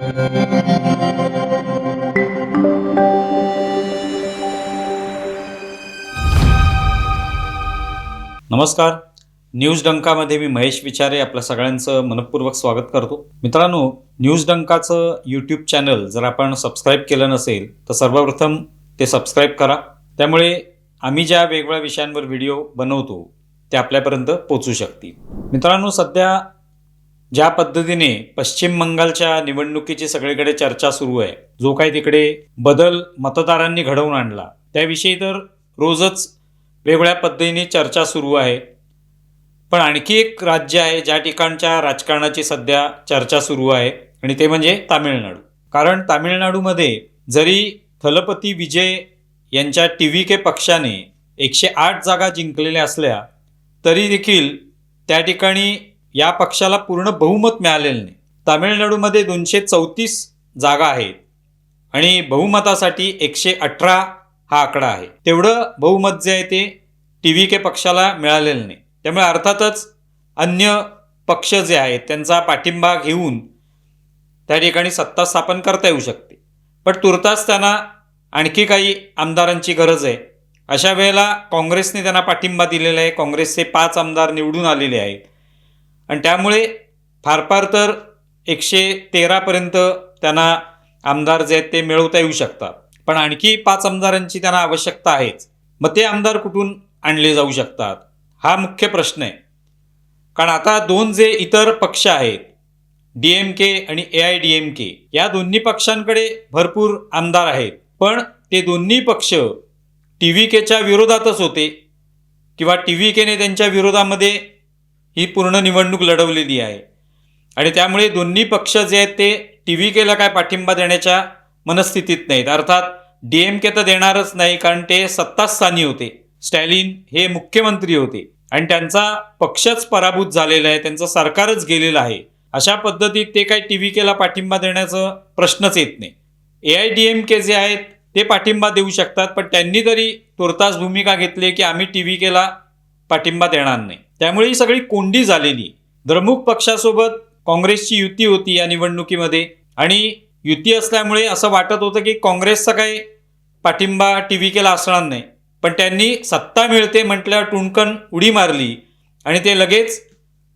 नमस्कार. न्यूज डंकामध्ये मी महेश विचारे आपल्या सगळ्यांचं मनपूर्वक स्वागत करतो. मित्रांनो, न्यूज डंकाचं यूट्यूब चॅनल जर आपण सबस्क्राईब केलं नसेल तर सर्वप्रथम ते सबस्क्राईब करा. त्यामुळे आम्ही ज्या वेगवेगळ्या विषयांवर व्हिडिओ बनवतो ते आपल्यापर्यंत पोचू शकतील. मित्रांनो, सध्या ज्या पद्धतीने पश्चिम बंगालच्या निवडणुकीची सगळीकडे चर्चा सुरू आहे, जो काही तिकडे बदल मतदारांनी घडवून आणला त्याविषयी तर रोजच वेगवेगळ्या पद्धतीने चर्चा सुरू आहे. पण आणखी एक राज्य आहे ज्या ठिकाणच्या राजकारणाची सध्या चर्चा सुरू आहे आणि ते म्हणजे तामिळनाडू. कारण तामिळनाडूमध्ये जरी थलपती विजय यांच्या TVK पक्षाने 108 जागा जिंकलेल्या असल्या तरी देखील त्या ठिकाणी या पक्षाला पूर्ण बहुमत मिळालेलं नाही. तामिळनाडूमध्ये 234 जागा आहेत आणि बहुमतासाठी 118 हा आकडा आहे. तेवढं बहुमत जे आहे ते TVK पक्षाला मिळालेलं नाही. त्यामुळे अर्थातच अन्य पक्ष जे आहेत त्यांचा पाठिंबा घेऊन त्या ठिकाणी सत्ता स्थापन करता येऊ शकते. पण तुर्तास त्यांना आणखी काही आमदारांची गरज आहे. अशा वेळेला काँग्रेसने त्यांना पाठिंबा दिलेला आहे. काँग्रेसचे 5 आमदार निवडून आलेले आहेत आणि त्यामुळे फार तर 113 पर्यंत त्यांना आमदार जे आहेत ते मिळवता येऊ शकतात. पण आणखी 5 आमदारांची त्यांना आवश्यकता आहेच. मग ते आमदार कुठून आणले जाऊ शकतात हा मुख्य प्रश्न आहे. कारण आता 2 जे इतर पक्ष आहेत, DMK आणि AIDMK, या दोन्ही पक्षांकडे भरपूर आमदार आहेत. पण ते दोन्ही पक्ष TVKच्या विरोधातच होते किंवा TVKने त्यांच्या विरोधामध्ये ही पूर्ण निवडणूक लढवलेली आहे आणि त्यामुळे दोन्ही पक्ष जे आहेत ते TVKला काय पाठिंबा देण्याच्या मनस्थितीत नाहीत. अर्थात DMK तर देणारच नाही, कारण ते सत्तास्थानी होते. स्टॅलिन हे मुख्यमंत्री होते आणि त्यांचा पक्षच पराभूत झालेला आहे, त्यांचं सरकारच गेलेलं आहे. अशा पद्धतीत ते काही TVKला पाठिंबा देण्याचं प्रश्नच येत नाही. AIDMK जे आहेत ते पाठिंबा देऊ शकतात, पण त्यांनी तरी तुर्तास भूमिका घेतली की आम्ही TVKला पाठिंबा देणार नाही. त्यामुळे ही सगळी कोंडी झालेली. द्रमुक पक्षासोबत काँग्रेसची युती होती या निवडणुकीमध्ये आणि युती असल्यामुळे असं वाटत होतं की काँग्रेसचा काही पाठिंबा TVKला असणार नाही. पण त्यांनी सत्ता मिळते म्हटल्यावर टुणकन उडी मारली आणि ते लगेच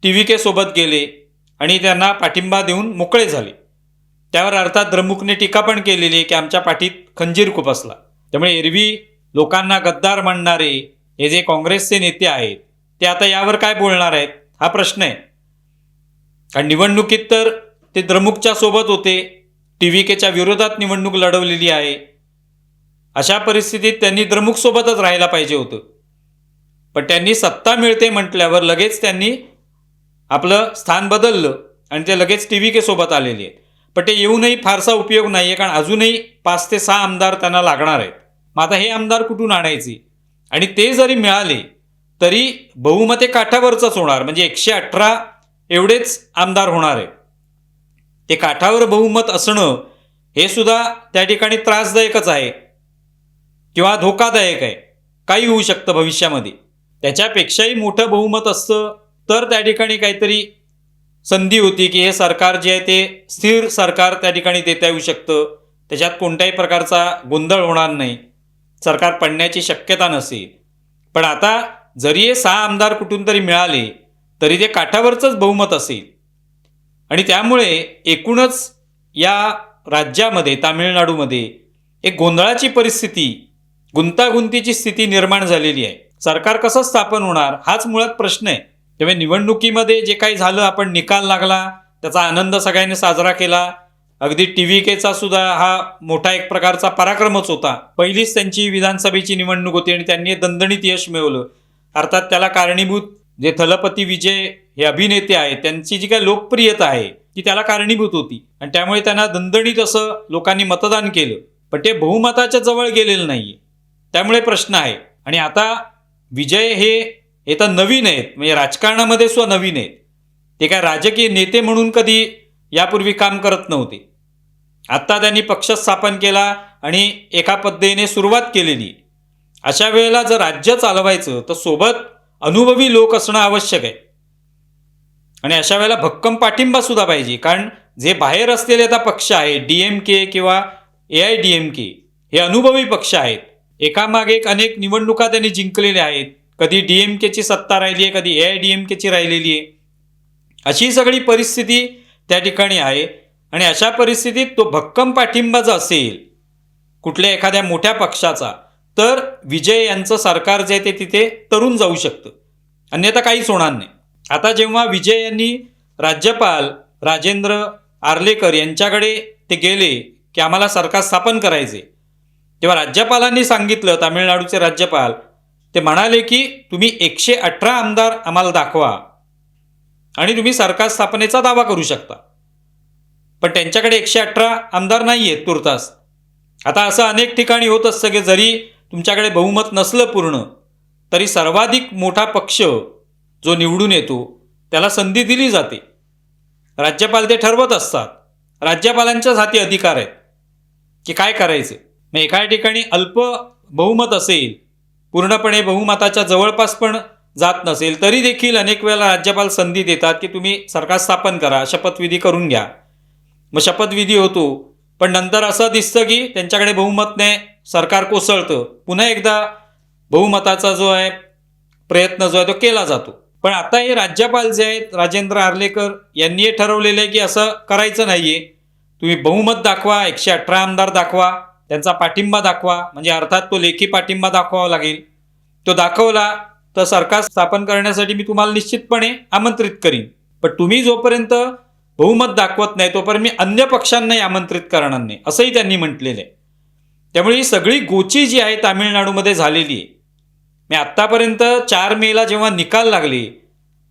TVK सोबत गेले आणि त्यांना पाठिंबा देऊन मोकळे झाले. त्यावर अर्थात द्रमुकने टीका पण केलेली की आमच्या पाठीत खंजीर खुपसला. त्यामुळे एरवी लोकांना गद्दार म्हणणारे हे जे काँग्रेसचे नेते आहेत ते आता यावर काय बोलणार आहेत हा प्रश्न आहे. आणि निवडणुकीत तर ते द्रमुकच्या सोबत होते, TVKच्या विरोधात निवडणूक लढवलेली आहे. अशा परिस्थितीत त्यांनी द्रमुकसोबतच राहायला पाहिजे होतं. पण त्यांनी सत्ता मिळते म्हटल्यावर लगेच त्यांनी आपलं स्थान बदललं आणि ते लगेच TVK सोबत आलेले आहेत. पण ते येऊनही फारसा उपयोग नाही आहे, कारण अजूनही 5 ते 6 आमदार त्यांना लागणार आहेत. मग आता हे आमदार कुठून आणायचे? आणि ते जरी मिळाले तरी बहुमते काठावरचंच होणार, म्हणजे 118 एवढेच आमदार होणार आहेत. ते काठावर बहुमत असणं हे सुद्धा त्या ठिकाणी त्रासदायकच आहे किंवा धोकादायक आहे. काही होऊ शकतं भविष्यामध्ये. त्याच्यापेक्षाही मोठं बहुमत असतं तर त्या ठिकाणी काहीतरी संधी होती की हे सरकार जे आहे ते स्थिर सरकार त्या ठिकाणी देता येऊ शकतं. त्याच्यात कोणत्याही प्रकारचा गोंधळ होणार नाही, सरकार पडण्याची शक्यता नसेल. पण आता जरी हे 6 आमदार कुठून तरी मिळाले तरी ते काठावरचंच बहुमत असेल आणि त्यामुळे एकूणच या राज्यामध्ये तामिळनाडूमध्ये एक गोंधळाची परिस्थिती, गुंतागुंतीची स्थिती निर्माण झालेली आहे. सरकार कसं स्थापन होणार हाच मुळात प्रश्न आहे. त्यामुळे निवडणुकीमध्ये जे काही झालं, आपण निकाल लागला त्याचा आनंद सगळ्यांनी साजरा केला. अगदी TVKचा सुद्धा हा मोठा एक प्रकारचा पराक्रमच होता. पहिलीच त्यांची विधानसभेची निवडणूक होती आणि त्यांनी दणदणीत यश मिळवलं. अर्थात त्याला कारणीभूत जे थलपती विजय हे अभिनेते आहेत त्यांची जी काही लोकप्रियता आहे ती त्याला कारणीभूत होती आणि त्यामुळे त्यांना दणदणीत असं लोकांनी मतदान केलं. पण ते बहुमताच्या जवळ गेलेलं नाहीये, त्यामुळे प्रश्न आहे. आणि आता विजय हे तर नवीन आहेत, म्हणजे राजकारणामध्ये सुद्धा नवीन आहेत. ते काय राजकीय नेते म्हणून कधी यापूर्वी काम करत नव्हते. आत्ता त्यांनी पक्ष स्थापन केला आणि एका पद्धतीने सुरुवात केलेली. अशा वेळेला जर राज्य चालवायचं तर सोबत अनुभवी लोक असणं आवश्यक आहे. आणि अशा वेळेला भक्कम पाठिंबा सुद्धा पाहिजे, कारण जे बाहेर असलेले आता पक्ष आहेत, DMK किंवा AIDMK, हे अनुभवी पक्ष आहेत. एकामागे एक अनेक निवडणुका त्यांनी जिंकलेल्या आहेत. कधी DMKची सत्ता राहिली आहे, कधी AIDMKची राहिलेली आहे. अशी सगळी परिस्थिती त्या ठिकाणी आहे. आणि अशा परिस्थितीत तो भक्कम पाठिंबा जर असेल कुठल्या एखाद्या मोठ्या पक्षाचा, तर विजय यांचं सरकार जे आहे ते तिथे तरून जाऊ शकतं, अन्यथा काहीच होणार नाही. आता जेव्हा विजय यांनी राज्यपाल राजेंद्र आर्लेकर यांच्याकडे ते गेले की आम्हाला सरकार स्थापन करायचे, तेव्हा राज्यपालांनी सांगितलं, तामिळनाडूचे राज्यपाल ते म्हणाले की तुम्ही 118 आमदार आम्हाला दाखवा आणि तुम्ही सरकार स्थापनेचा दावा करू शकता. पण त्यांच्याकडे 118 आमदार नाही आहेत तुर्तास. आता असं अनेक ठिकाणी होत असतं की जरी तुमच्याकडे बहुमत नसलं पूर्ण, तरी सर्वाधिक मोठा पक्ष जो निवडून येतो त्याला संधी दिली जाते. राज्यपाल ते ठरवत असतात. राज्यपालांच्याच हाती अधिकार आहेत की काय करायचं. मग एका ठिकाणी अल्प बहुमत असेल, पूर्णपणे बहुमताच्या जवळपास पण जात नसेल, तरी देखील अनेक वेळेला राज्यपाल संधी देतात की तुम्ही सरकार स्थापन करा, शपथविधी करून घ्या. मग शपथविधी होतो, पण नंतर असं दिसतं की त्यांच्याकडे बहुमत नाही, सरकार कोसळतं. पुन्हा एकदा बहुमताचा जो आहे प्रयत्न जो आहे तो केला जातो. पण आता हे राज्यपाल जे आहेत राजेंद्र आर्लेकर यांनी हे ठरवलेलं आहे की असं करायचं नाहीये. तुम्ही बहुमत दाखवा, 118 आमदार दाखवा, त्यांचा पाठिंबा दाखवा, म्हणजे अर्थात तो लेखी पाठिंबा दाखवावा लागेल. तो दाखवला तर सरकार स्थापन करण्यासाठी मी तुम्हाला निश्चितपणे आमंत्रित करीन. पण तुम्ही जोपर्यंत बहुमत दाखवत नाही तोपर्यंत मी अन्य पक्षांनाही आमंत्रित करणार नाही, असंही त्यांनी म्हटलेलं आहे. त्यामुळे ही सगळी गोची जी आहे तामिळनाडूमध्ये झालेली आहे. मी आत्तापर्यंत 4 मेला जेव्हा निकाल लागले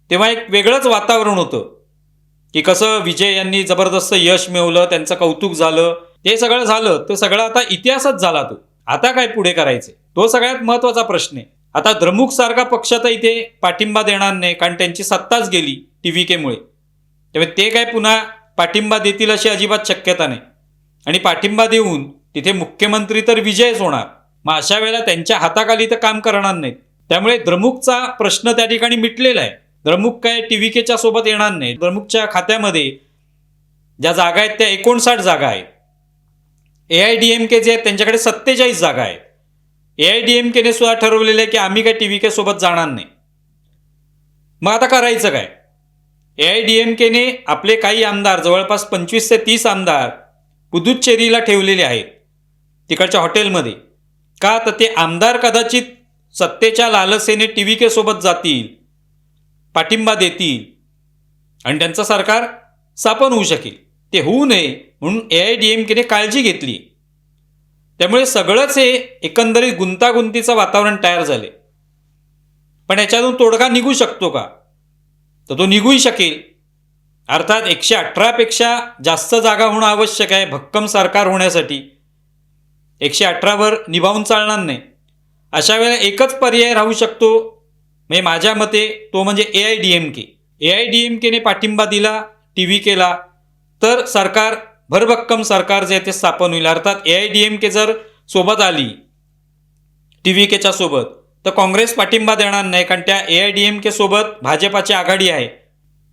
तेव्हा एक वेगळंच वातावरण होतं की कसं विजय यांनी जबरदस्त यश मिळवलं, त्यांचं कौतुक झालं, ते सगळं झालं. ते सगळं आता इतिहासच झाला. तो आता काय पुढे करायचे, तो सगळ्यात महत्त्वाचा प्रश्न आहे. आता द्रमुक सारखा पक्ष तर इथे पाठिंबा देणार नाही, कारण त्यांची सत्ताच गेली TVKमुळे. त्यामुळे ते काय पुन्हा पाठिंबा देतील अशी अजिबात शक्यता नाही. आणि पाठिंबा देऊन तिथे मुख्यमंत्री तर विजयच होणार. मग अशा वेळेला त्यांच्या हाताखाली तर काम करणार नाहीत. त्यामुळे द्रमुकचा प्रश्न त्या ठिकाणी मिटलेला आहे. द्रमुक काय TVKच्या सोबत येणार नाही. द्रमुकच्या खात्यामध्ये ज्या जागा आहेत त्या 59 जागा आहेत. AIDMK जे आहेत त्यांच्याकडे 47 जागा आहेत. AIDMKने सुद्धा ठरवलेलं आहे की आम्ही काय TVK सोबत जाणार नाही. मग आता करायचं काय. AIDMKने आपले काही आमदार, जवळपास 25 ते 30 आमदार पुदुच्चेरीला ठेवलेले आहेत तिकडच्या हॉटेलमध्ये. का तर ते आमदार कदाचित सत्तेच्या लालसेने TVK सोबत जातील, पाठिंबा देतील आणि त्यांचं सरकार स्थापन होऊ शकेल. ते होऊ नये म्हणून AIDMKने काळजी घेतली. त्यामुळे सगळंच हे एकंदरीत गुंतागुंतीचं वातावरण तयार झाले. पण याच्यातून तोडगा निघू शकतो का, तर तो निघूही शकेल. अर्थात 118 पेक्षा जास्त जागा होणं आवश्यक आहे भक्कम सरकार होण्यासाठी. 118 वर निभावून चालणार नाही. अशा वेळेला एकच पर्याय राहू शकतो, म्हणजे माझ्या मते तो म्हणजे AIDMK. AIDMKने पाठिंबा दिला TVKला तर सरकार, भरभक्कम सरकार जे आहे ते स्थापन होईल. अर्थात AIDMK जर सोबत आली TVKच्या सोबत तर काँग्रेस पाठिंबा देणार नाही, कारण त्या AIDMK सोबत भाजपाची आघाडी आहे.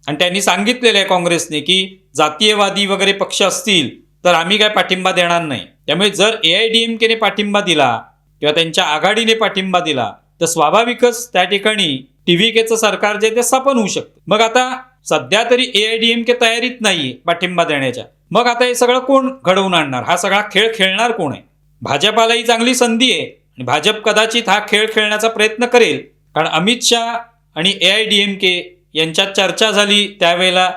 आणि त्यांनी सांगितलेलं आहे काँग्रेसने की जातीयवादी वगैरे पक्ष असतील तर आम्ही काय पाठिंबा देणार नाही. त्यामुळे जर AIDMKने पाठिंबा दिला किंवा त्यांच्या आघाडीने पाठिंबा दिला तर स्वाभाविकच त्या ठिकाणी TVKचं सरकार जे ते स्थापन होऊ शकतं. मग आता सध्या तरी AIDMK तयारीत नाही पाठिंबा देण्याच्या. मग आता हे सगळं कोण घडवून आणणार, हा सगळा खेळ खेळणार कोण आहे. भाजपालाही चांगली संधी आहे आणि भाजप कदाचित हा खेळ खेळण्याचा प्रयत्न करेल, कारण अमित शहा आणि AIDMK यांच्यात चर्चा झाली त्यावेळेला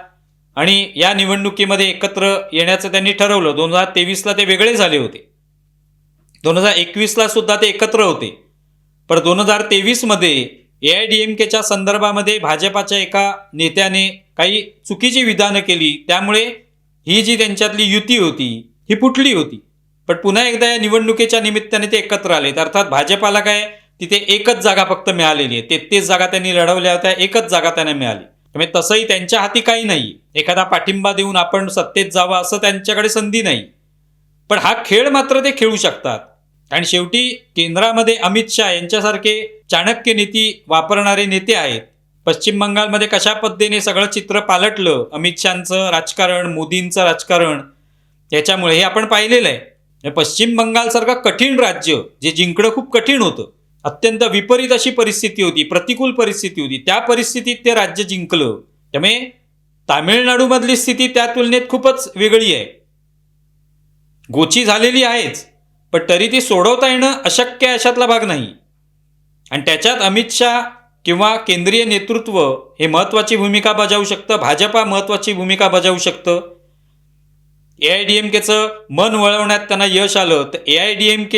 आणि या निवडणुकीमध्ये एकत्र येण्याचं त्यांनी ठरवलं. 2023ला ते वेगळे झाले होते, 2021ला सुद्धा ते एकत्र होते. पण 2023मध्ये AIDMKच्या संदर्भामध्ये भाजपाच्या एका नेत्याने काही चुकीची विधानं केली, त्यामुळे ही जी त्यांच्यातली युती होती ही फुटली होती. पण पुन्हा एकदा या निवडणुकीच्या निमित्ताने ते एकत्र आलेत. अर्थात भाजपाला काय तिथे एकच जागा फक्त मिळालेली आहे. 33 जागा त्यांनी लढवल्या होत्या, एकच जागा त्यांना मिळाली. त्यामुळे तसंही त्यांच्या हाती काही नाही. एखादा पाठिंबा देऊन आपण सत्तेत जावं असं त्यांच्याकडे संधी नाही. पण हा खेळ मात्र ते खेळू शकतात. आणि शेवटी केंद्रामध्ये अमित शहा यांच्यासारखे चाणक्य नीती वापरणारे नेते आहेत. पश्चिम बंगालमध्ये कशा पद्धतीने सगळं चित्र पालटलं, अमित शहाचं राजकारण, मोदींचं राजकारण, याच्यामुळे हे आपण पाहिलेलं आहे. पश्चिम बंगालसारखं कठीण राज्य जे जिंकणं खूप कठीण होतं, अत्यंत विपरीत अशी परिस्थिती होती, प्रतिकूल परिस्थिती होती, त्या परिस्थितीत ते राज्य जिंकलं. त्यामुळे तामिळनाडूमधली स्थिती त्या तुलनेत खूपच वेगळी आहे. गोची झालेली आहेच, पण तरी ती सोडवता येणं अशक्य अशातला भाग नाही. आणि त्याच्यात अमित शहा किंवा केंद्रीय नेतृत्व हे महत्त्वाची भूमिका बजावू शकतं, भाजपा महत्त्वाची भूमिका बजावू शकतं. AIADMKचं मन वळवण्यात त्यांना यश आलं तर AIADMK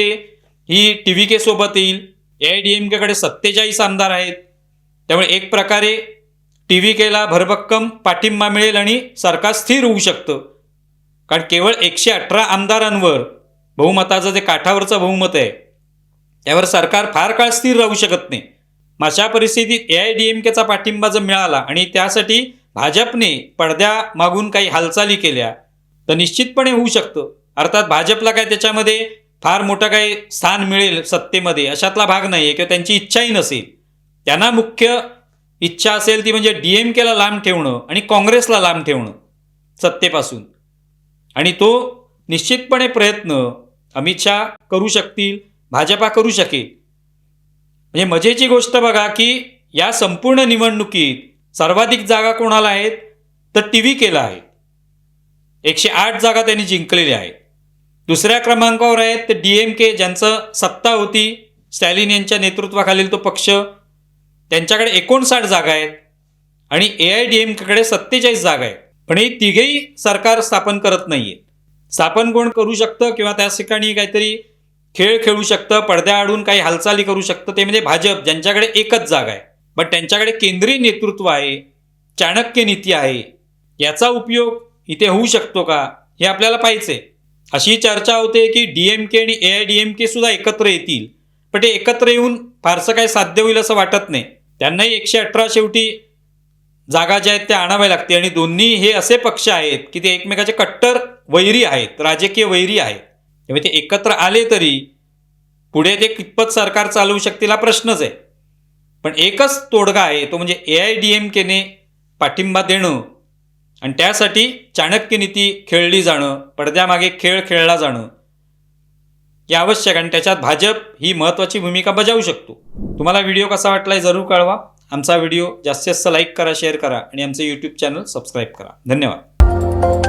ही TVK सोबत येईल. AIADMKकडे 47 आमदार आहेत, त्यामुळे एक प्रकारे TVKला भरभक्कम पाठिंबा मिळेल आणि सरकार स्थिर होऊ शकतं. कारण केवळ 118 आमदारांवर बहुमताचं जे काठावरचं बहुमत आहे त्यावर सरकार फार काळ स्थिर राहू शकत नाही. अशा परिस्थितीत AIADMKचा पाठिंबा जर मिळाला आणि त्यासाठी भाजपने पडद्यामागून काही हालचाली केल्या तर निश्चितपणे होऊ शकतं. अर्थात भाजपला काय त्याच्यामध्ये फार मोठं काही स्थान मिळेल सत्तेमध्ये अशातला भाग नाही आहे किंवा त्यांची इच्छाही नसेल. त्यांना मुख्य इच्छा असेल ती म्हणजे DMKला लांब ठेवणं आणि काँग्रेसला लांब ठेवणं सत्तेपासून. आणि तो निश्चितपणे प्रयत्न अमित शहा करू शकतील, भाजपा करू शकेल. म्हणजे मजेची गोष्ट बघा की या संपूर्ण निवडणुकीत सर्वाधिक जागा कोणाला आहेत तर TVKला आहेत. 108 जागा त्यांनी जिंकलेल्या आहेत. दुसऱ्या क्रमांकावर आहेत तर DMK, ज्यांचं सत्ता होती स्टॅलिन यांच्या नेतृत्वाखालील तो पक्ष, त्यांच्याकडे 59 जागा आहेत आणि AIADMKकडे 47 जागा आहेत. पण हे तिघेही सरकार स्थापन करत नाहीये. स्थापन कोण करू शकतं किंवा त्या ठिकाणी काहीतरी खेळ खेळू शकतं, पडद्याआडून काही हालचाली करू शकतं ते म्हणजे भाजप, ज्यांच्याकडे एकच जागा आहे. पण त्यांच्याकडे केंद्रीय नेतृत्व आहे, चाणक्य नीती आहे. याचा उपयोग इथे होऊ शकतो का हे आपल्याला पाहायचंय. अशी चर्चा होते की DMK आणि AIADMK सुद्धा एकत्र येतील, पण ते एकत्र येऊन फारसं काही साध्य होईल असं वाटत नाही. त्यांनाही 118 शेवटी जागा ज्या आहेत त्या आणाव्या लागते. आणि दोन्ही हे असे पक्ष आहेत की ते एकमेकाचे कट्टर वैरी आहेत, राजकीय वैरी आहेत. त्यामुळे ते एकत्र आले तरी पुढे ते कितपत सरकार चालवू शकतील हा प्रश्नच आहे. पण एकच तोडगा आहे, तो म्हणजे AIADMKने पाठिंबा देणं आणि त्यासाठी चाणक्य नीती खेळली जाणं, पडद्यामागे खेळ खेळला जाणं हे आवश्यक. आणि त्याच्यात भाजप ही महत्त्वाची भूमिका बजावू शकतो. तुम्हाला व्हिडिओ कसा वाटला हे जरूर कळवा. आमचा व्हिडिओ जास्तीत जास्त लाईक करा, शेअर करा आणि आमचं YouTube चॅनल सबस्क्राईब करा. धन्यवाद.